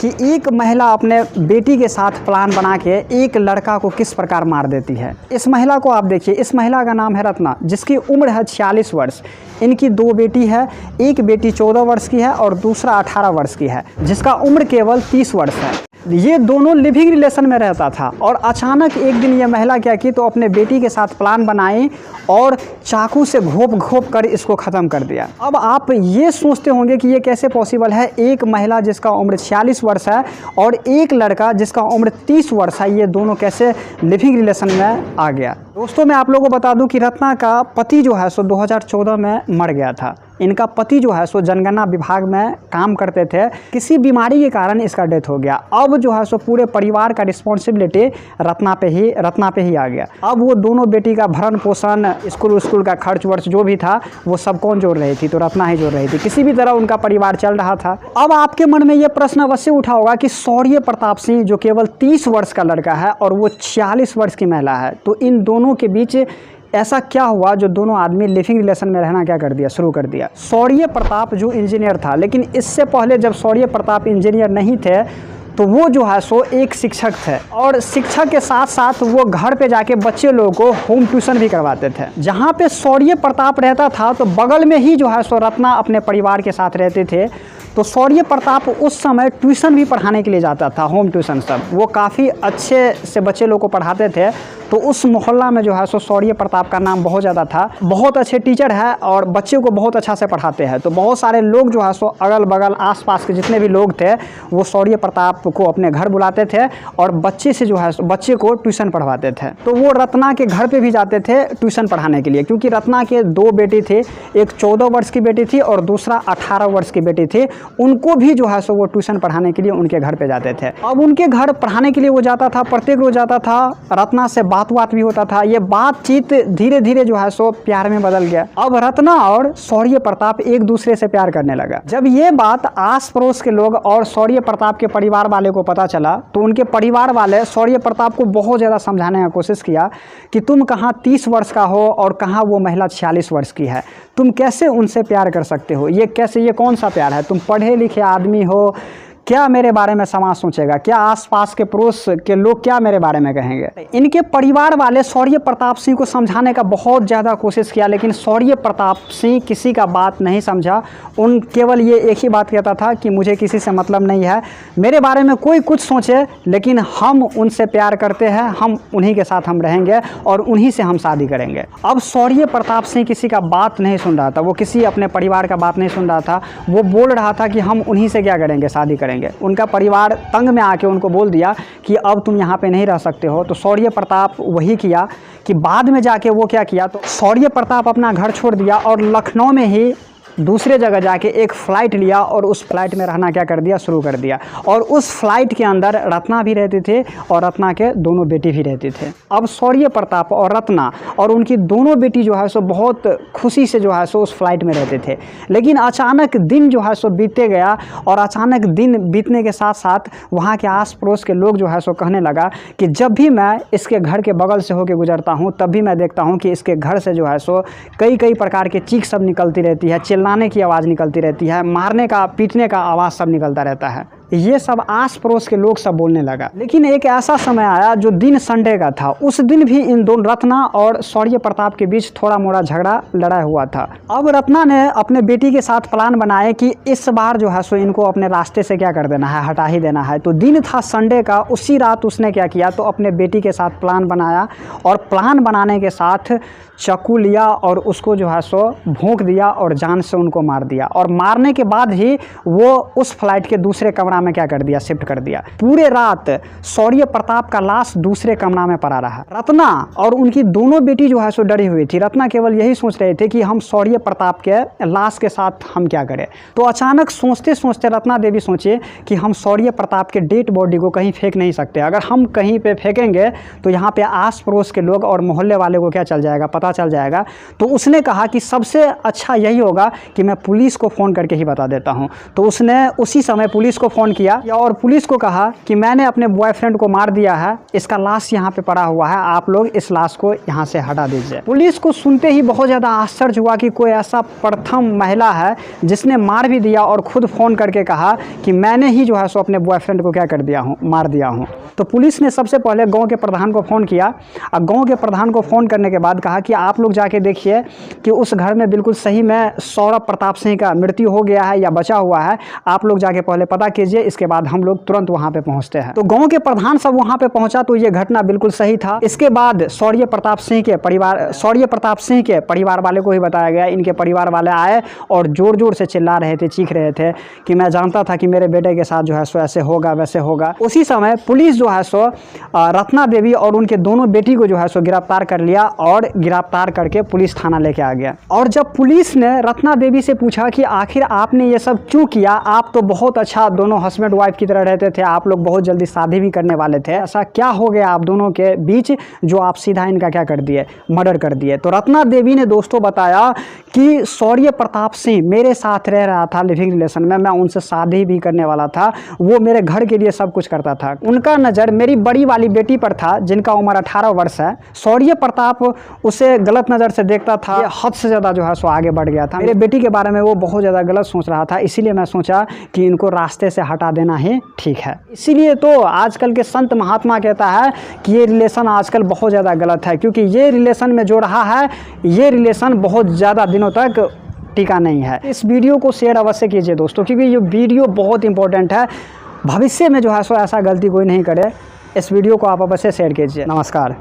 कि एक महिला अपने बेटी के साथ प्लान बना के एक लड़का को किस प्रकार मार देती है। इस महिला को आप देखिए, इस महिला का नाम है रत्ना, जिसकी उम्र है 46 वर्ष। इनकी 2 बेटी है, एक बेटी 14 वर्ष की है और दूसरा 18 वर्ष की है, जिसका उम्र केवल 30 वर्ष है। ये दोनों लिविंग रिलेशन में रहता था और अचानक एक दिन ये महिला क्या की, तो अपने बेटी के साथ प्लान बनाई और चाकू से घोप कर इसको ख़त्म कर दिया। अब आप ये सोचते होंगे कि ये कैसे पॉसिबल है, एक महिला जिसका उम्र 46 वर्ष है और एक लड़का जिसका उम्र 30 वर्ष है, ये दोनों कैसे लिविंग रिलेशन में आ गया। दोस्तों मैं आप लोगों को बता दूं कि रत्ना का पति जो है सो 2014 में मर गया था। इनका पति जो है सो जनगणना विभाग में काम करते थे, किसी बीमारी के कारण इसका डेथ हो गया। अब जो है सो पूरे परिवार का रिस्पॉन्सिबिलिटी रत्ना पे ही आ गया। अब वो दोनों बेटी का भरण पोषण, स्कूल का खर्च वर्च जो भी था वो सब कौन जोड़ रही थी, तो रत्ना ही जोड़ रही थी। किसी भी तरह उनका परिवार चल रहा था। अब आपके मन में ये प्रश्न अवश्य उठा होगा कि शौर्य प्रताप सिंह जो केवल 30 वर्ष का लड़का है और वो 46 वर्ष की महिला है, तो इन दोनों के बीच ऐसा क्या हुआ जो दोनों आदमी लिविंग रिलेशन में रहना क्या कर दिया, शुरू कर दिया। शौर्य प्रताप जो इंजीनियर था, लेकिन इससे पहले जब शौर्य प्रताप इंजीनियर नहीं थे तो वो जो है सो एक शिक्षक थे और शिक्षक के साथ साथ वो घर पे जाके बच्चे लोगों को होम ट्यूशन भी करवाते थे। जहाँ पे शौर्य प्रताप रहता था तो बगल में ही जो है सो रत्ना अपने परिवार के साथ रहते थे। तो शौर्य प्रताप उस समय ट्यूशन भी पढ़ाने के लिए जाता था, होम ट्यूशन सब। वो काफ़ी अच्छे से बच्चे लोग को पढ़ाते थे। तो उस मोहल्ला में जो है सो शौर्य प्रताप का नाम बहुत ज़्यादा था। बहुत अच्छे टीचर है और बच्चे को बहुत अच्छा से पढ़ाते हैं। तो बहुत सारे लोग जो है सो अगल बगल आसपास के जितने भी लोग थे वो शौर्य प्रताप को अपने घर बुलाते थे और बच्चे से जो है बच्चे को ट्यूशन पढ़वाते थे। तो वो रत्ना के घर पे भी जाते थे ट्यूशन पढ़ाने के लिए, क्योंकि रत्ना के 2 बेटी थे, एक 14 वर्ष की बेटी थी और दूसरा 18 वर्ष की बेटी थी। उनको भी जो है सो वो ट्यूशन पढ़ाने के लिए उनके घर पे जाते थे। अब उनके घर पढ़ाने के लिए वो जाता था, प्रत्येक रोज जाता था, रत्ना से बात भी होता था। ये बातचीत धीरे धीरे जो है सो प्यार में बदल गया। अब रत्ना और शौर्य प्रताप एक दूसरे से प्यार करने लगा। जब ये बात आस पड़ोस के लोग और शौर्य प्रताप के परिवार वाले को पता चला तो उनके परिवार वाले शौर्य प्रताप को बहुत ज़्यादा समझाने का कोशिश किया कि तुम कहाँ 30 वर्ष का हो और कहाँ वो महिला 46 वर्ष की है, तुम कैसे उनसे प्यार कर सकते हो, ये कैसे, ये कौन सा प्यार है, तुम पढ़े लिखे आदमी हो, क्या मेरे बारे में समाज सोचेगा, क्या आसपास के पड़ोस के लोग क्या मेरे बारे में कहेंगे। इनके परिवार वाले शौर्य प्रताप सिंह को समझाने का बहुत ज़्यादा कोशिश किया, लेकिन शौर्य प्रताप सिंह किसी का बात नहीं समझा। उन केवल ये एक ही बात कहता था कि मुझे किसी से मतलब नहीं है, मेरे बारे में कोई कुछ सोचे, लेकिन हम उनसे प्यार करते हैं, हम उन्हीं के साथ हम रहेंगे और उन्हीं से हम शादी करेंगे। अब शौर्य प्रताप सिंह किसी का बात नहीं सुन रहा था, वो किसी अपने परिवार का बात नहीं सुन रहा था। वो बोल रहा था कि हम उन्हीं से क्या करेंगे, शादी करेंगे। उनका परिवार तंग में आके उनको बोल दिया कि अब तुम यहाँ पे नहीं रह सकते हो। तो शौर्य प्रताप वही किया कि बाद में जाके वो क्या किया, तो शौर्य प्रताप अपना घर छोड़ दिया और लखनऊ में ही दूसरे जगह जाके एक फ़्लाइट लिया और उस फ्लाइट में रहना क्या कर दिया, शुरू कर दिया। और उस फ्लाइट के अंदर रत्ना भी रहते थे और रत्ना के दोनों बेटी भी रहते थे। अब शौर्य प्रताप और रत्ना और उनकी दोनों बेटी जो है सो बहुत खुशी से जो है सो उस फ्लाइट में रहते थे। लेकिन अचानक दिन जो है सो बीतते गया और अचानक दिन बीतने के साथ साथ वहाँ के आस पड़ोस के लोग जो है सो कहने लगा कि जब भी मैं इसके घर के बगल से होकर गुजरता हूँ तब भी मैं देखता हूँ कि इसके घर से जो है सो कई प्रकार के चीख सब निकलती रहती है, चिल्लाने की आवाज़ निकलती रहती है, मारने का पीटने का आवाज़ सब निकलता रहता है। ये सब आस पड़ोस के लोग सब बोलने लगा। लेकिन एक ऐसा समय आया जो दिन संडे का था। उस दिन भी इन दोनों रत्ना और शौर्य प्रताप के बीच थोड़ा मोड़ा झगड़ा लड़ा हुआ था। अब रत्ना ने अपने बेटी के साथ प्लान बनाया कि इस बार जो है सो इनको अपने रास्ते से क्या कर देना है, हटा ही देना है। तो दिन था संडे का, उसी रात उसने क्या किया, तो अपने बेटी के साथ प्लान बनाया और प्लान बनाने के साथ चाकू लिया और उसको जो है सो भोंक दिया और जान से उनको मार दिया। और मारने के बाद ही वो उस फ्लाइट के दूसरे कमरा में क्या कर दिया, शिफ्ट कर दिया। पूरे रात शौर्य प्रताप का लाश दूसरे कमरा में पड़ा रहा। रत्ना और उनकी दोनों बेटी जो है सो डरी हुई थी। रत्ना केवल यही सोच रहे थे कि हम शौर्य प्रताप के लाश के साथ हम क्या करें। तो अचानक सोचते सोचते रत्ना देवी सोचे कि हम शौर्य प्रताप के डेड बॉडी को कहीं फेंक नहीं सकते। अगर हम कहीं पे फेंकेंगे तो यहाँ पे आस पड़ोस के लोग और मोहल्ले वाले को क्या चल जाएगा, पता चल जाएगा। तो उसने कहा कि सबसे अच्छा यही होगा कि मैं पुलिस को फ़ोन करके ही बता देता हूँ। तो उसने उसी समय पुलिस को फ़ोन फ़ोन किया और पुलिस को कहा कि मैंने अपने बॉयफ्रेंड को मार दिया है, इसका लाश यहाँ पे पड़ा हुआ है, आप लोग इस लाश को यहाँ से हटा दीजिए। पुलिस को सुनते ही बहुत ज़्यादा आश्चर्य हुआ कि कोई ऐसा प्रथम महिला है जिसने मार भी दिया और खुद फ़ोन करके कहा कि मैंने ही जो है सो अपने बॉयफ्रेंड को क्या कर दिया हूँ, मार दिया हूँ। तो पुलिस ने सबसे पहले गांव के प्रधान को फ़ोन किया और गांव के प्रधान को फ़ोन करने के बाद कहा कि आप लोग जाके देखिए कि उस घर में बिल्कुल सही में सौरभ प्रताप सिंह का मृत्यु हो गया है या बचा हुआ है, आप लोग जाके पहले पता कीजिए, इसके बाद हम लोग तुरंत वहाँ पे पहुँचते हैं। तो गाँव के प्रधान सब वहाँ पे पहुँचा तो ये घटना बिल्कुल सही था। इसके बाद शौर्य प्रताप सिंह के परिवार वाले को ही बताया गया। इनके परिवार वाले आए और ज़ोर ज़ोर से चिल्ला रहे थे, चीख रहे थे कि मैं जानता था कि मेरे बेटे के साथ जो है सो ऐसे होगा वैसे होगा। उसी समय पुलिस जो है सो रत्ना देवी और उनके दोनों बेटी को जो है सो गिरफ्तार कर लिया और गिरफ्तार करके पुलिस थाना लेके आ गया। और जब पुलिस ने रत्ना देवी से पूछा कि आखिर आपने ये सब क्यों किया, आप तो बहुत अच्छा दोनों हस्बैंड वाइफ की तरह रहते थे, आप लोग बहुत जल्दी शादी भी करने वाले थे, ऐसा क्या हो गया आप दोनों के बीच जो आप सीधा इनका क्या कर दिए, मर्डर कर दिए। तो रत्ना देवी ने दोस्तों बताया कि शौर्य प्रताप सिंह मेरे साथ रह रहा था लिविंग रिलेशन में, मैं उनसे शादी भी करने वाला था, वो मेरे घर के लिए सब कुछ करता था। उनका नज़र मेरी बड़ी वाली बेटी पर था जिनका उम्र 18 वर्ष है। शौर्य प्रताप उसे गलत नज़र से देखता था, हद से ज़्यादा जो है सो आगे बढ़ गया था। मेरे बेटी के बारे में वो बहुत ज़्यादा गलत सोच रहा था, इसीलिए मैं सोचा कि इनको रास्ते से हटा देना ही ठीक है। इसीलिए तो आजकल के संत महात्मा कहता है कि ये रिलेशन आजकल बहुत ज़्यादा गलत है, क्योंकि ये रिलेशन में जो रहा है ये रिलेशन बहुत ज़्यादा दिनों तक टिका नहीं है। इस वीडियो को शेयर अवश्य कीजिए दोस्तों, क्योंकि ये वीडियो बहुत इंपॉर्टेंट है। भविष्य में जो है सो ऐसा गलती कोई नहीं करे। इस वीडियो को आप अवश्य शेयर कीजिए। नमस्कार।